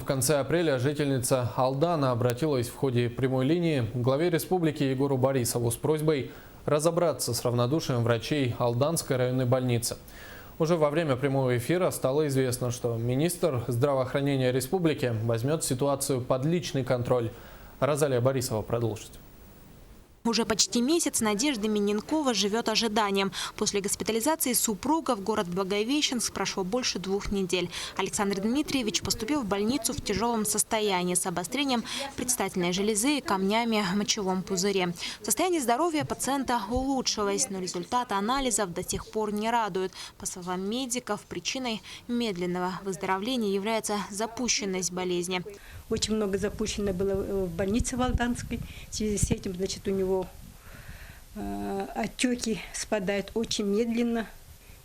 конце апреля жительница Алдана обратилась в ходе прямой линии к главе республики Егору Борисову с просьбой разобраться с равнодушием врачей Алданской районной больницы. Уже во время прямого эфира стало известно, что министр здравоохранения республики возьмет ситуацию под личный контроль. Розалия Борисова продолжит. Уже почти месяц Надежда Миненкова живет ожиданием. После госпитализации супруга в город Благовещенск прошло больше 2 недель. Александр Дмитриевич поступил в больницу в тяжелом состоянии с обострением предстательной железы и камнями в мочевом пузыре. Состояние здоровья пациента улучшилось, но результаты анализов до сих пор не радуют. По словам медиков, причиной медленного выздоровления является запущенность болезни. Очень много запущено было в больнице в Алданской. В связи с этим, значит, у него отеки спадают очень медленно.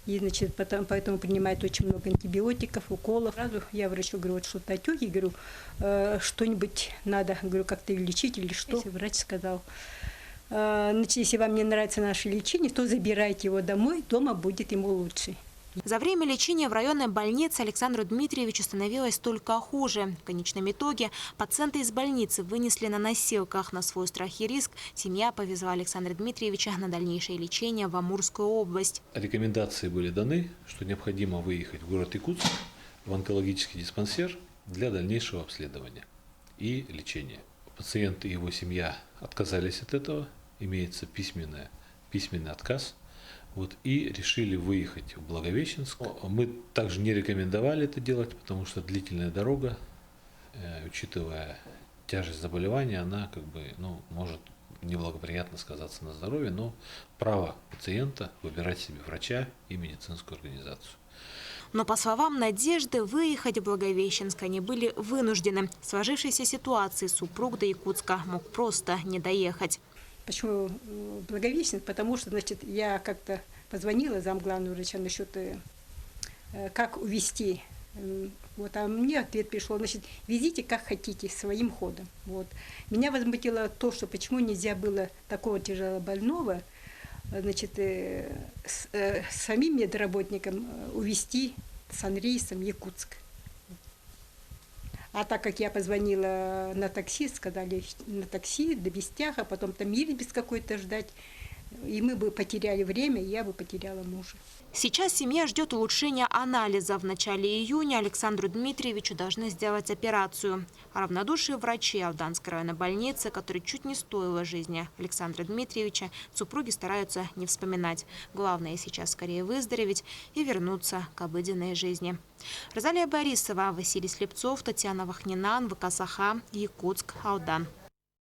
И, значит, поэтому принимает очень много антибиотиков, уколов. Сразу я врачу говорю, вот что-то отеки, говорю, что-нибудь надо, говорю, как-то лечить или что. Врач сказал, значит, если вам не нравится наше лечение, то забирайте его домой, дома будет ему лучше. За время лечения в районной больнице Александру Дмитриевичу становилось только хуже. В конечном итоге пациента из больницы вынесли на носилках. На свой страх и риск семья повезла Александра Дмитриевича на дальнейшее лечение в Амурскую область. Рекомендации были даны, что необходимо выехать в город Якутск, в онкологический диспансер для дальнейшего обследования и лечения. Пациент и его семья отказались от этого, имеется письменный отказ. И решили выехать в Благовещенск. Мы также не рекомендовали это делать, потому что длительная дорога, учитывая тяжесть заболевания, она может неблагоприятно сказаться на здоровье, но право пациента выбирать себе врача и медицинскую организацию. Но, по словам Надежды, выехать в Благовещенск они были вынуждены. В сложившейся ситуации супруг до Якутска мог просто не доехать. Почему Благовещенск? Потому что, значит, я как-то позвонила замглавного врача насчет, как увезти. А мне ответ пришел, значит, везите как хотите, своим ходом. Меня возмутило то, что почему нельзя было такого тяжелобольного, значит, самим медработникам увезти санрейсом в Якутск. А так как я позвонила на такси, сказали на такси, до Вестяха, потом там Ирбис какой-то ждать, и мы бы потеряли время, и я бы потеряла мужа. Сейчас семья ждет улучшения анализа. В начале июня Александру Дмитриевичу должны сделать операцию. О равнодушии врачей Алданской районной больницы, который чуть не стоило жизни Александра Дмитриевича, супруги стараются не вспоминать. Главное сейчас скорее выздороветь и вернуться к обыденной жизни. Розалия Борисова, Василий Слепцов, Татьяна Вахнина, НВК Саха, Якутск, Алдан.